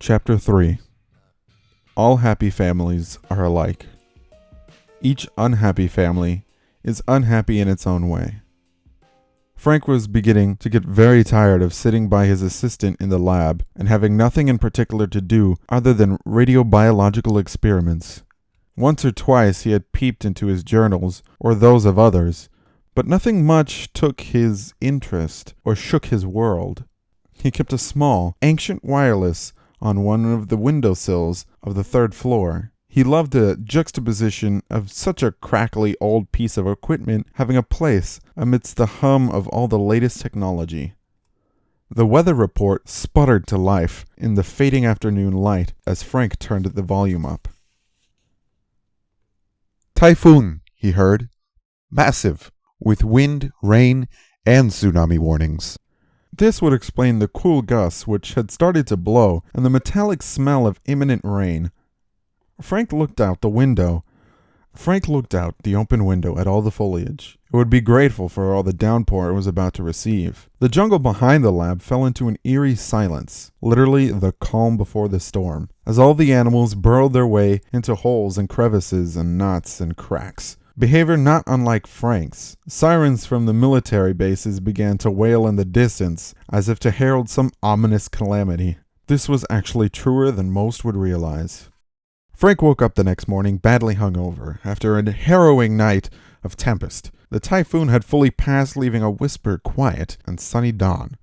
Chapter 3. All happy families are alike. Each unhappy family is unhappy in its own way. Frank was beginning to get very tired of sitting by his assistant in the lab and having nothing in particular to do other than radiobiological experiments. Once or twice he had peeped into his journals or those of others, but nothing much took his interest or shook his world. He kept a small, ancient wireless on one of the windowsills of the third floor. He loved the juxtaposition of such a crackly old piece of equipment having a place amidst the hum of all the latest technology. The weather report sputtered to life in the fading afternoon light as Frank turned the volume up. Typhoon, he heard. Massive, with wind, rain, and tsunami warnings. This would explain the cool gusts which had started to blow and the metallic smell of imminent rain. Frank looked out the open window at all the foliage. It would be grateful for all the downpour it was about to receive. The jungle behind the lab fell into an eerie silence, literally the calm before the storm, as all the animals burrowed their way into holes and crevices and knots and cracks. Behavior not unlike Frank's. Sirens from the military bases began to wail in the distance, as if to herald some ominous calamity. This was actually truer than most would realize. Frank woke up the next morning badly hungover, after a harrowing night of tempest. The typhoon had fully passed, leaving a whispered quiet and sunny dawn.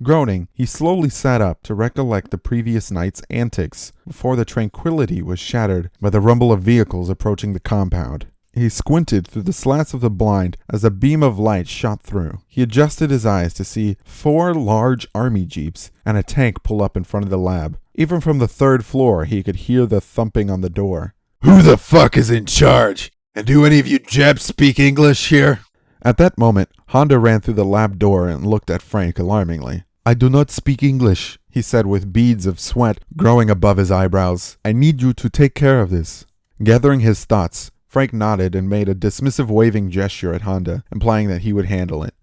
Groaning, he slowly sat up to recollect the previous night's antics, before the tranquility was shattered by the rumble of vehicles approaching the compound. He squinted through the slats of the blind as a beam of light shot through. He adjusted his eyes to see 4 large army jeeps and a tank pull up in front of the lab. Even from the third floor, he could hear the thumping on the door. Who the fuck is in charge? And do any of you Japs speak English here? At that moment, Honda ran through the lab door and looked at Frank alarmingly. I do not speak English, he said with beads of sweat growing above his eyebrows. I need you to take care of this. Gathering his thoughts, Frank nodded and made a dismissive waving gesture at Honda, implying that he would handle it.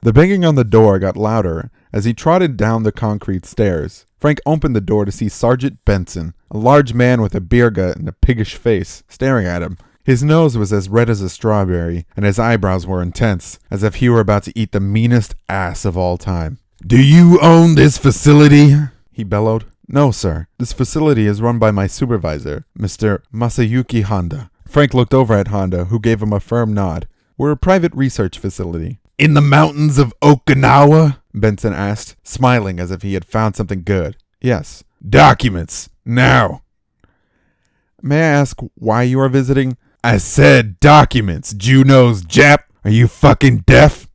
The banging on the door got louder as he trotted down the concrete stairs. Frank opened the door to see Sergeant Benson, a large man with a beer gut and a piggish face, staring at him. His nose was as red as a strawberry, and his eyebrows were intense, as if he were about to eat the meanest ass of all time. Do you own this facility? He bellowed. No, sir. This facility is run by my supervisor, Mr. Masayuki Honda. Frank looked over at Honda, who gave him a firm nod. We're a private research facility. In the mountains of Okinawa? Benson asked, smiling as if he had found something good. Yes. Documents. Now. May I ask why you are visiting? I said documents. Juno's Jap. Are you fucking deaf?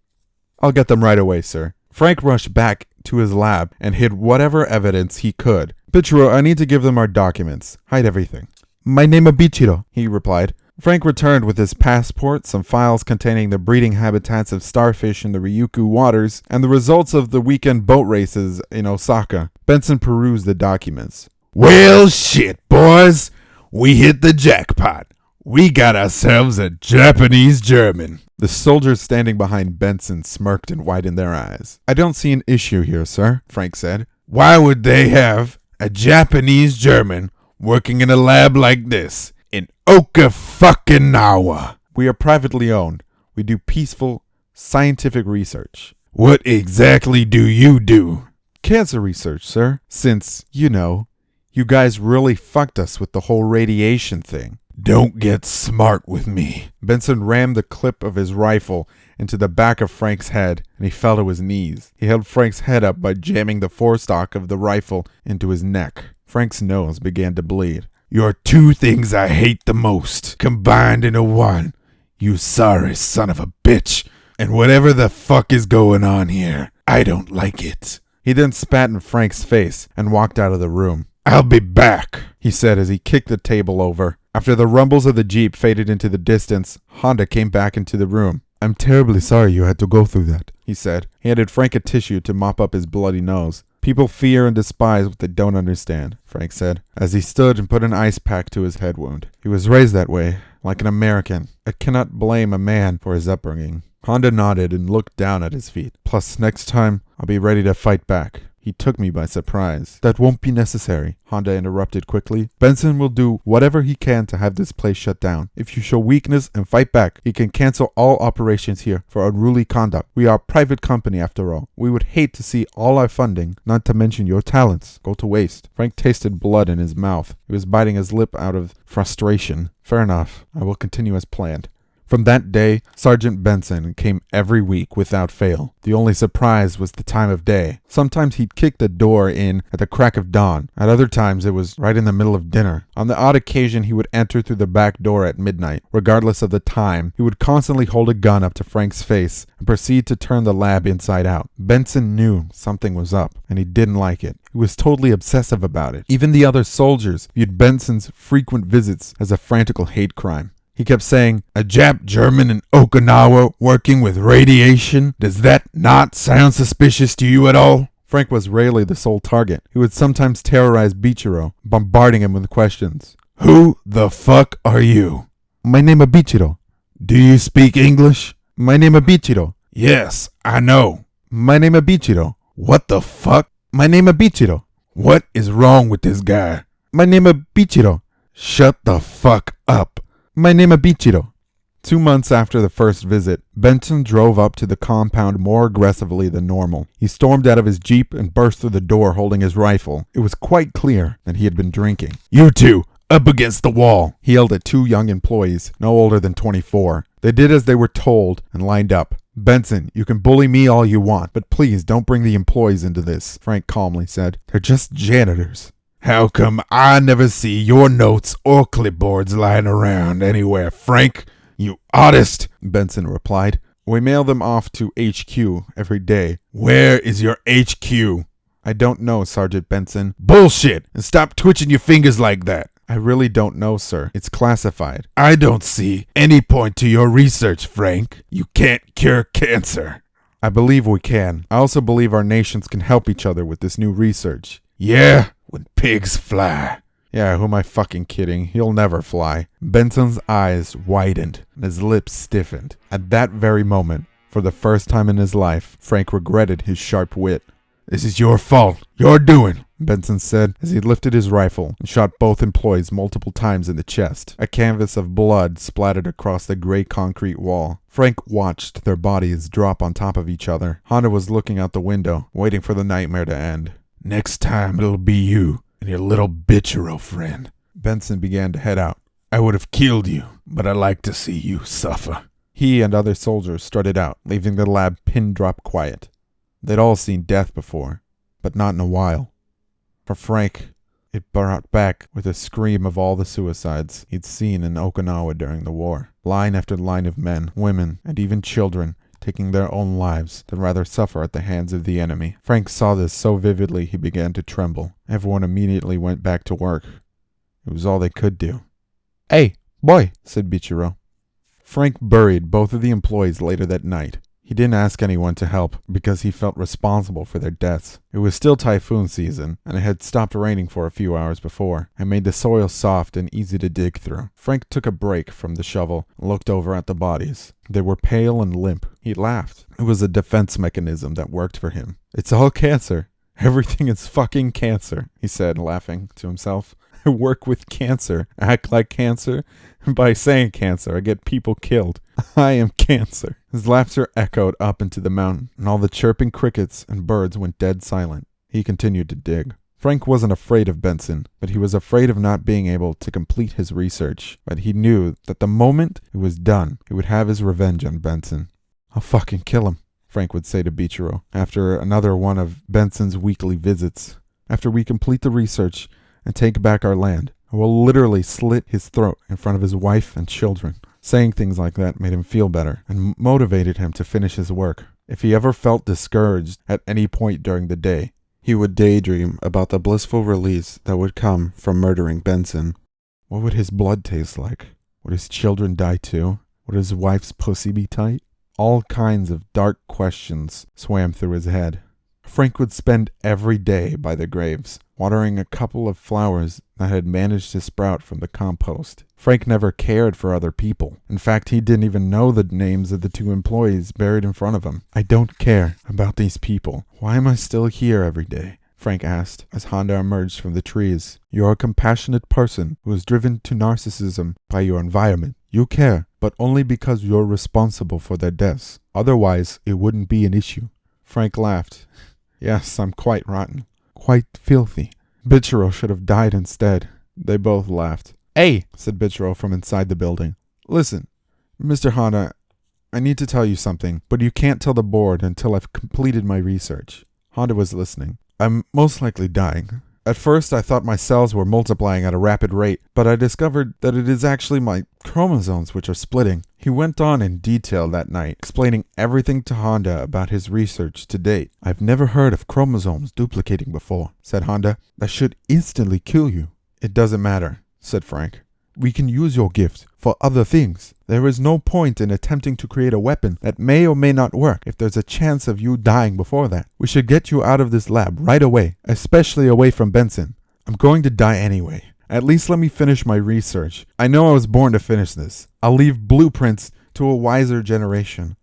I'll get them right away, sir. Frank rushed back to his lab and hid whatever evidence he could. Bichiro, I need to give them our documents. Hide everything. My name is Bichiro, he replied. Frank returned with his passport, some files containing the breeding habitats of starfish in the Ryukyu waters, and the results of the weekend boat races in Osaka. Benson perused the documents. Well, shit, boys. We hit the jackpot. We got ourselves a Japanese German. The soldiers standing behind Benson smirked and widened their eyes. I don't see an issue here, sir, Frank said. Why would they have a Japanese German working in a lab like this in Okinawa? We are privately owned. We do peaceful, scientific research. What exactly do you do? Cancer research, sir. Since, you guys really fucked us with the whole radiation thing. Don't get smart with me. Benson rammed the clip of his rifle into the back of Frank's head, and he fell to his knees. He held Frank's head up by jamming the forestock of the rifle into his neck. Frank's nose began to bleed. You're 2 things I hate the most, combined into one. You sorry son of a bitch. And whatever the fuck is going on here, I don't like it. He then spat in Frank's face and walked out of the room. I'll be back, he said as he kicked the table over. After the rumbles of the jeep faded into the distance, Honda came back into the room. I'm terribly sorry you had to go through that, he said. He handed Frank a tissue to mop up his bloody nose. People fear and despise what they don't understand, Frank said, as he stood and put an ice pack to his head wound. He was raised that way, like an American. I cannot blame a man for his upbringing. Honda nodded and looked down at his feet. Plus, next time, I'll be ready to fight back. He took me by surprise. That won't be necessary, Honda interrupted quickly. Benson will do whatever he can to have this place shut down. If you show weakness and fight back, he can cancel all operations here for unruly conduct. We are a private company after all. We would hate to see all our funding, not to mention your talents, go to waste. Frank tasted blood in his mouth. He was biting his lip out of frustration. Fair enough. I will continue as planned. From that day, Sergeant Benson came every week without fail. The only surprise was the time of day. Sometimes he'd kick the door in at the crack of dawn. At other times, it was right in the middle of dinner. On the odd occasion, he would enter through the back door at midnight. Regardless of the time, he would constantly hold a gun up to Frank's face and proceed to turn the lab inside out. Benson knew something was up, and he didn't like it. He was totally obsessive about it. Even the other soldiers viewed Benson's frequent visits as a frantic hate crime. He kept saying, "A Jap German in Okinawa working with radiation? Does that not sound suspicious to you at all?" Frank was rarely the sole target. He would sometimes terrorize Bichiro, bombarding him with questions. "Who the fuck are you?" "My name is Bichiro." "Do you speak English?" "My name is Bichiro." "Yes, I know." "My name is Bichiro." "What the fuck?" "My name is Bichiro." "What is wrong with this guy?" "My name is Bichiro." "Shut the fuck up." "My name is Bichiro." 2 months after the first visit, Benson drove up to the compound more aggressively than normal. He stormed out of his jeep and burst through the door holding his rifle. It was quite clear that he had been drinking. "You two, up against the wall," he yelled at 2 young employees, no older than 24. They did as they were told and lined up. "Benson, you can bully me all you want, but please don't bring the employees into this," Frank calmly said. "They're just janitors." "How come I never see your notes or clipboards lying around anywhere, Frank? You artist," Benson replied. "We mail them off to HQ every day." "Where is your HQ?" "I don't know, Sergeant Benson." "Bullshit! And stop twitching your fingers like that." "I really don't know, sir. It's classified." "I don't see any point to your research, Frank. You can't cure cancer." "I believe we can. I also believe our nations can help each other with this new research." "Yeah? When pigs fly." "Yeah, who am I fucking kidding? He'll never fly." Benson's eyes widened and his lips stiffened. At that very moment, for the first time in his life, Frank regretted his sharp wit. "This is your fault. Your doing," Benson said as he lifted his rifle and shot both employees multiple times in the chest. A canvas of blood splattered across the gray concrete wall. Frank watched their bodies drop on top of each other. Honda was looking out the window, waiting for the nightmare to end. "Next time it'll be you and your little Bichiro friend." Benson began to head out. "I would have killed you, but I like to see you suffer." He and other soldiers strutted out, leaving the lab pin-drop quiet. They'd all seen death before, but not in a while. For Frank, it brought back with a scream of all the suicides he'd seen in Okinawa during the war. Line after line of men, women, and even children taking their own lives than rather suffer at the hands of the enemy. Frank saw this so vividly he began to tremble. Everyone immediately went back to work. It was all they could do. "Hey, boy," said Bichiro. Frank buried both of the employees later that night. He didn't ask anyone to help because he felt responsible for their deaths. It was still typhoon season, and it had stopped raining for a few hours before, and made the soil soft and easy to dig through. Frank took a break from the shovel and looked over at the bodies. They were pale and limp. He laughed. It was a defense mechanism that worked for him. "It's all cancer. Everything is fucking cancer," he said, laughing to himself. "I work with cancer, act like cancer, and by saying cancer, I get people killed. I am cancer." His laughter echoed up into the mountain, and all the chirping crickets and birds went dead silent. He continued to dig. Frank wasn't afraid of Benson, but he was afraid of not being able to complete his research. But he knew that the moment it was done, he would have his revenge on Benson. "I'll fucking kill him," Frank would say to Bichiro after another one of Benson's weekly visits. "After we complete the research and take back our land, I will literally slit his throat in front of his wife and children." Saying things like that made him feel better and motivated him to finish his work. If he ever felt discouraged at any point during the day, he would daydream about the blissful release that would come from murdering Benson. What would his blood taste like? Would his children die too? Would his wife's pussy be tight? All kinds of dark questions swam through his head. Frank would spend every day by the graves, watering a couple of flowers that had managed to sprout from the compost. Frank never cared for other people. In fact, he didn't even know the names of the 2 employees buried in front of him. "I don't care about these people. Why am I still here every day?" Frank asked as Honda emerged from the trees. "You're a compassionate person who is driven to narcissism by your environment. You care, but only because you're responsible for their deaths. Otherwise, it wouldn't be an issue." Frank laughed. "Yes, I'm quite rotten. Quite filthy. Bichero should have died instead." They both laughed. "Hey," said Bichero from inside the building. "Listen, Mr. Honda, I need to tell you something, but you can't tell the board until I've completed my research." Honda was listening. "I'm most likely dying. At first, I thought my cells were multiplying at a rapid rate, but I discovered that it is actually my chromosomes which are splitting." He went on in detail that night, explaining everything to Honda about his research to date. "I've never heard of chromosomes duplicating before," said Honda. "That should instantly kill you." "It doesn't matter," said Frank. "We can use your gift for other things. There is no point in attempting to create a weapon that may or may not work if there's a chance of you dying before that. We should get you out of this lab right away, especially away from Benson. I'm going to die anyway. At least let me finish my research. I know I was born to finish this. I'll leave blueprints to a wiser generation."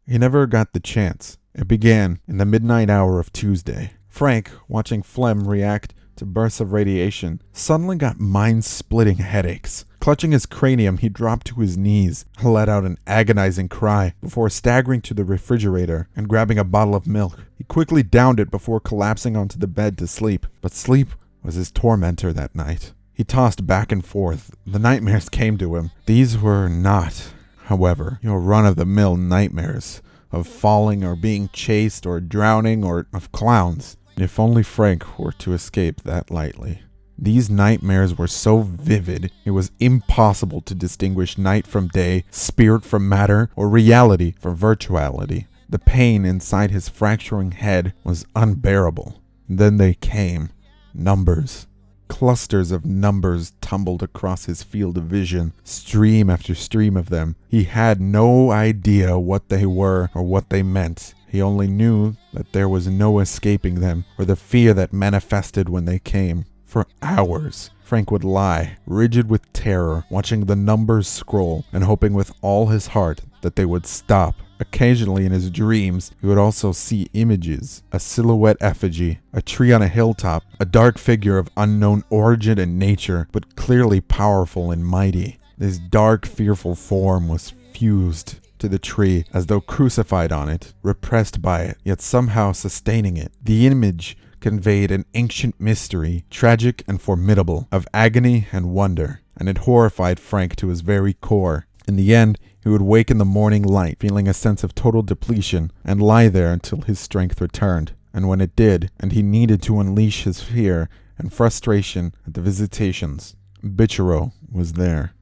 He never got the chance. It began in the midnight hour of Tuesday. Frank, watching Flem react to bursts of radiation, suddenly got mind-splitting headaches. Clutching his cranium, he dropped to his knees and let out an agonizing cry before staggering to the refrigerator and grabbing a bottle of milk. He quickly downed it before collapsing onto the bed to sleep, but sleep was his tormentor that night. He tossed back and forth. The nightmares came to him. These were not, however, your run-of-the-mill nightmares of falling or being chased or drowning or of clowns. If only Frank were to escape that lightly. These nightmares were so vivid, it was impossible to distinguish night from day, spirit from matter, or reality from virtuality. The pain inside his fracturing head was unbearable. Then they came. Numbers. Clusters of numbers tumbled across his field of vision, stream after stream of them. He had no idea what they were or what they meant. He only knew that there was no escaping them, or the fear that manifested when they came. For hours, Frank would lie, rigid with terror, watching the numbers scroll and hoping with all his heart that they would stop. Occasionally in his dreams, he would also see images, a silhouette effigy, a tree on a hilltop, a dark figure of unknown origin and nature, but clearly powerful and mighty. This dark, fearful form was fused to the tree as though crucified on it, repressed by it, yet somehow sustaining it. The image conveyed an ancient mystery, tragic and formidable, of agony and wonder, and it horrified Frank to his very core. In the end, he would wake in the morning light, feeling a sense of total depletion, and lie there until his strength returned. And when it did, and he needed to unleash his fear and frustration at the visitations, Bichero was there.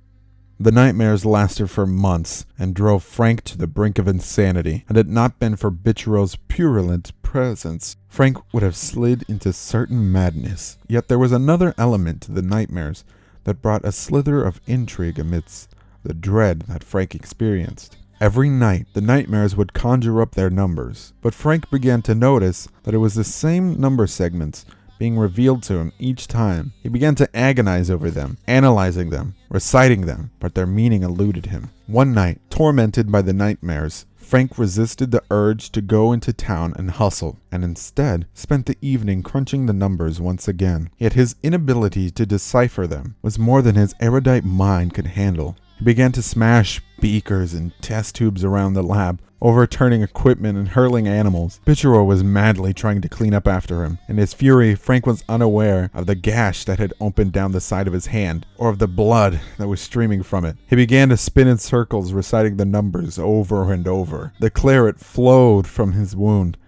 The nightmares lasted for months and drove Frank to the brink of insanity. Had it not been for Bichero's purulent presence, Frank would have slid into certain madness. Yet there was another element to the nightmares that brought a slither of intrigue amidst the dread that Frank experienced. Every night, the nightmares would conjure up their numbers, but Frank began to notice that it was the same number segments being revealed to him each time. He began to agonize over them, analyzing them, reciting them, but their meaning eluded him. One night, tormented by the nightmares, Frank resisted the urge to go into town and hustle, and instead spent the evening crunching the numbers once again. Yet his inability to decipher them was more than his erudite mind could handle. He began to smash beakers and test tubes around the lab, overturning equipment and hurling animals. Bichero was madly trying to clean up after him. In his fury, Frank was unaware of the gash that had opened down the side of his hand, or of the blood that was streaming from it. He began to spin in circles, reciting the numbers over and over. The claret flowed from his wound,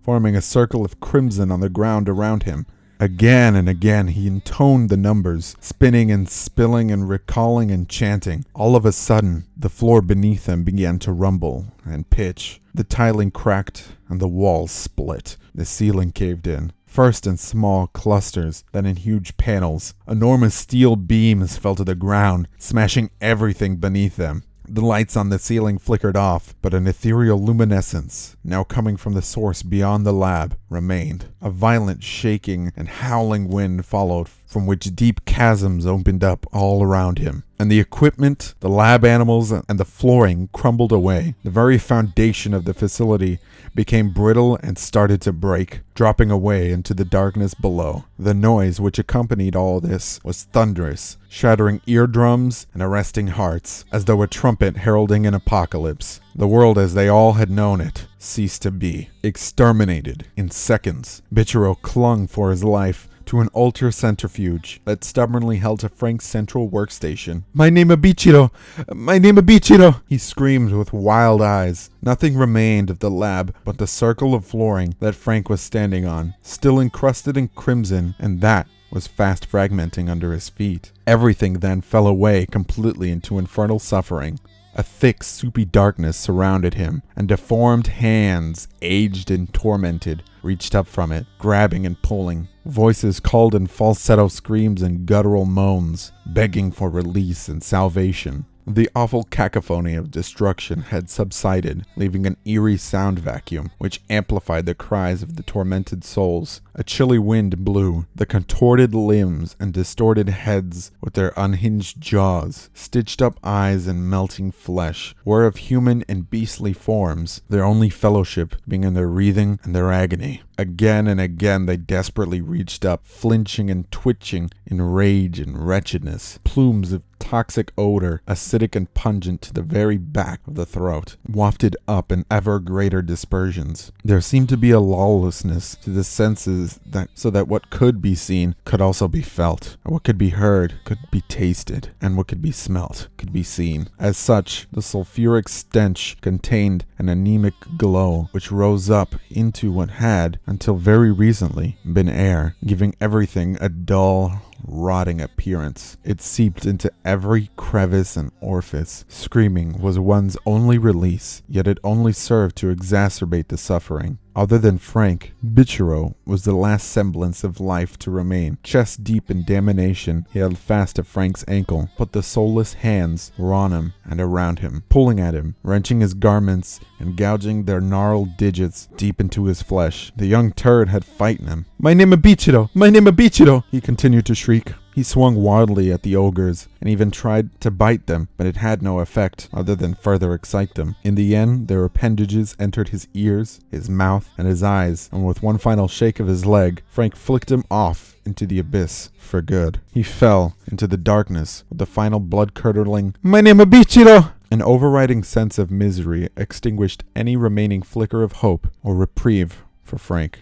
forming a circle of crimson on the ground around him. Again and again he intoned the numbers, spinning and spilling and recalling and chanting. All of a sudden, the floor beneath him began to rumble and pitch. The tiling cracked and the walls split. The ceiling caved in, first in small clusters, then in huge panels. Enormous steel beams fell to the ground, smashing everything beneath them. The lights on the ceiling flickered off, but an ethereal luminescence, now coming from the source beyond the lab, remained. A violent shaking and howling wind followed, from which deep chasms opened up all around him. And the equipment, the lab animals, and the flooring crumbled away. The very foundation of the facility became brittle and started to break, dropping away into the darkness below. The noise which accompanied all this was thunderous, shattering eardrums and arresting hearts, as though a trumpet heralding an apocalypse. The world as they all had known it ceased to be, exterminated in seconds. Bichero clung for his life to an ultra-centrifuge that stubbornly held to Frank's central workstation. "My name is Bichero! My name is Bichero!" he screamed with wild eyes. Nothing remained of the lab but the circle of flooring that Frank was standing on, still encrusted in crimson, and that was fast fragmenting under his feet. Everything then fell away completely into infernal suffering. A thick, soupy darkness surrounded him, and deformed hands, aged and tormented, reached up from it, grabbing and pulling. Voices called in falsetto screams and guttural moans, begging for release and salvation. The awful cacophony of destruction had subsided, leaving an eerie sound vacuum, which amplified the cries of the tormented souls. A chilly wind blew. The contorted limbs and distorted heads, with their unhinged jaws, stitched up eyes and melting flesh, were of human and beastly forms, their only fellowship being in their writhing and their agony. Again and again they desperately reached up, flinching and twitching in rage and wretchedness. Plumes of toxic odor, acidic and pungent to the very back of the throat, wafted up in ever greater dispersions. There seemed to be a lawlessness to the senses so that what could be seen could also be felt, and what could be heard could be tasted, and what could be smelt could be seen. As such, the sulfuric stench contained an anemic glow which rose up into what had, until very recently, been air, giving everything a dull, rotting appearance. It seeped into every crevice and orifice. Screaming was one's only release, yet it only served to exacerbate the suffering. Other than Frank, Bichero was the last semblance of life to remain. Chest deep in damnation, he held fast to Frank's ankle, but the soulless hands were on him and around him, pulling at him, wrenching his garments and gouging their gnarled digits deep into his flesh. The young turd had frightened him. "My name is Bichero! My name is Bichero!" he continued to shriek. He swung wildly at the ogres, and even tried to bite them, but it had no effect, other than further excite them. In the end, their appendages entered his ears, his mouth, and his eyes, and with one final shake of his leg, Frank flicked him off into the abyss for good. He fell into the darkness with the final blood-curdling, "My name is Bichero!" An overriding sense of misery extinguished any remaining flicker of hope or reprieve for Frank.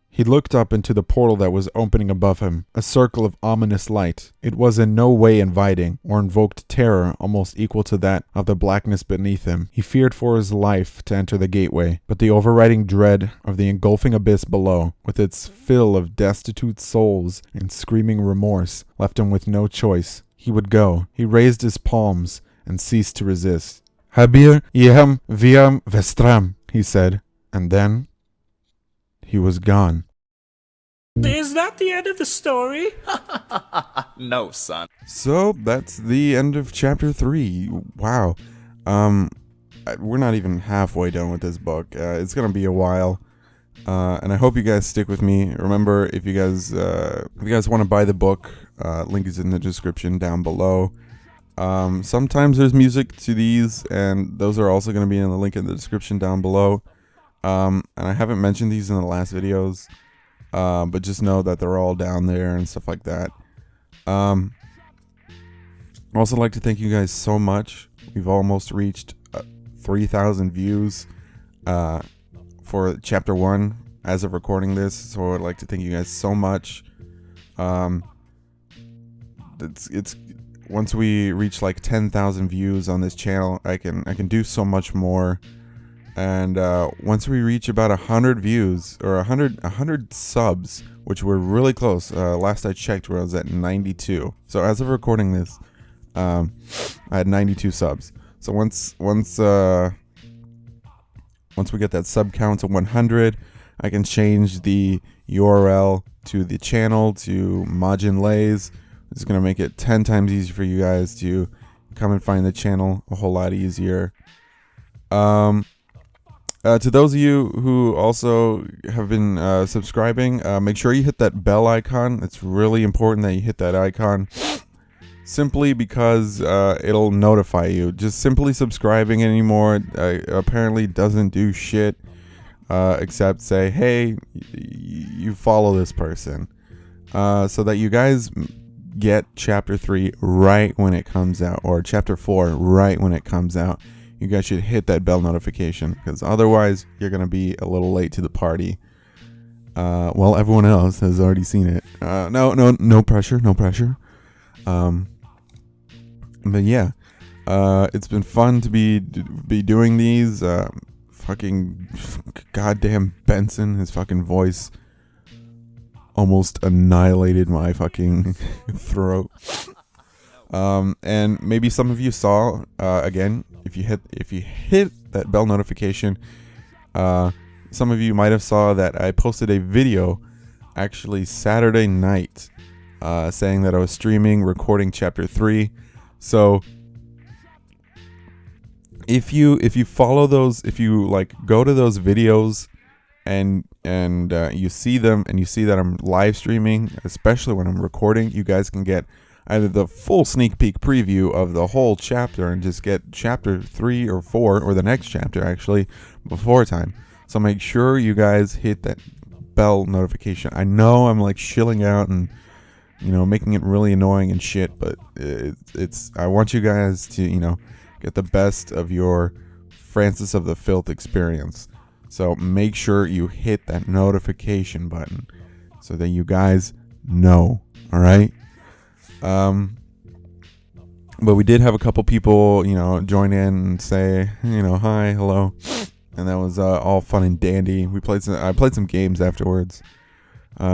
He looked up into the portal that was opening above him, a circle of ominous light. It was in no way inviting, or invoked terror almost equal to that of the blackness beneath him. He feared for his life to enter the gateway, but the overriding dread of the engulfing abyss below, with its fill of destitute souls and screaming remorse, left him with no choice. He would go. He raised his palms and ceased to resist. "Habir iam viam vestram," he said, and then he was gone. Is that the end of the story? No, son. So that's the end of chapter 3. Wow. We're not even halfway done with this book. It's gonna be a while, and I hope you guys stick with me. Remember, if you guys want to buy the book, link is in the description down below. Sometimes there's music to these, and those are also gonna be in the link in the description down below. And I haven't mentioned these in the last videos. But just know that they're all down there and stuff like that. I'd also like to thank you guys so much. We've almost reached 3,000 views for chapter 1 as of recording this, so I'd like to thank you guys so much. It's once we reach like 10,000 views on this channel, I can do so much more. And once we reach about 100 views, or 100 subs, which we're really close. Last I checked, where I was at 92. So as of recording this, I had 92 subs. So once we get that sub count to 100, I can change the URL to the channel to Majin Lays. It's gonna make it 10 times easier for you guys to come and find the channel a whole lot easier. To those of you who also have been subscribing, make sure you hit that bell icon. It's really important that you hit that icon, simply because it'll notify you. Just simply subscribing anymore apparently doesn't do shit, except say, hey, you follow this person, so that you guys get chapter 3 right when it comes out, or chapter 4 right when it comes out. You guys should hit that bell notification, because otherwise you're going to be a little late to the party. Well, everyone else has already seen it. No pressure. But yeah, it's been fun to be doing these. Fucking goddamn Benson, his fucking voice almost annihilated my fucking throat. And maybe some of you saw, again, if you hit that bell notification, some of you might have saw that I posted a video actually Saturday night, saying that I was streaming, recording chapter 3. So if you follow those, if you like go to those videos and you see them, and you see that I'm live streaming, especially when I'm recording, you guys can get either the full sneak peek preview of the whole chapter and just get chapter 3 or 4, or the next chapter actually, before time. So make sure you guys hit that bell notification. I know I'm like shilling out and, you know, making it really annoying and shit, but it's I want you guys to, you know, get the best of your Francis of the Filth experience. So make sure you hit that notification button so that you guys know. All right. But we did have a couple people, you know, join in and say, you know, hi, hello, and that was all fun and dandy. I played some games afterwards,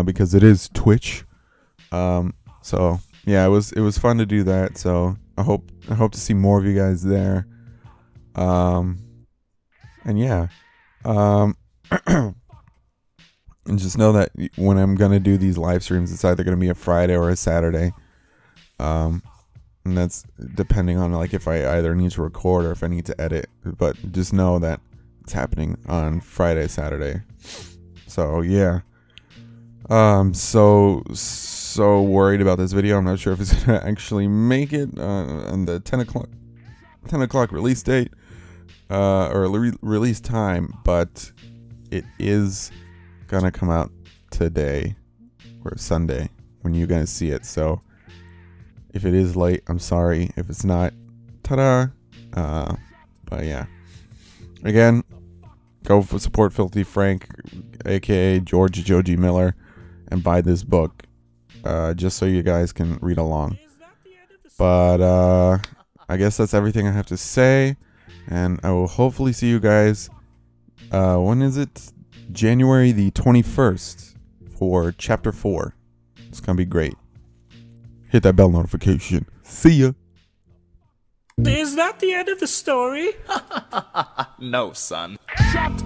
because it is Twitch. So yeah, it was fun to do that. So I hope to see more of you guys there. And yeah, and just know that when I'm gonna do these live streams, it's either gonna be a Friday or a Saturday. And that's depending on like if I either need to record or if I need to edit. But just know that it's happening on Friday, Saturday. So yeah. So worried about this video. I'm not sure if it's gonna actually make it on the 10 o'clock release date, or release time, but it is gonna come out today or Sunday when you guys see it. So if it is late, I'm sorry. If it's not, ta-da. But yeah. Again, go for support Filthy Frank, aka George Joji Miller, and buy this book, just so you guys can read along. But I guess that's everything I have to say, and I will hopefully see you guys. When is it? January the 21st for chapter 4. It's gonna be great. Hit that bell notification. See ya. Is that the end of the story? No, son. Shut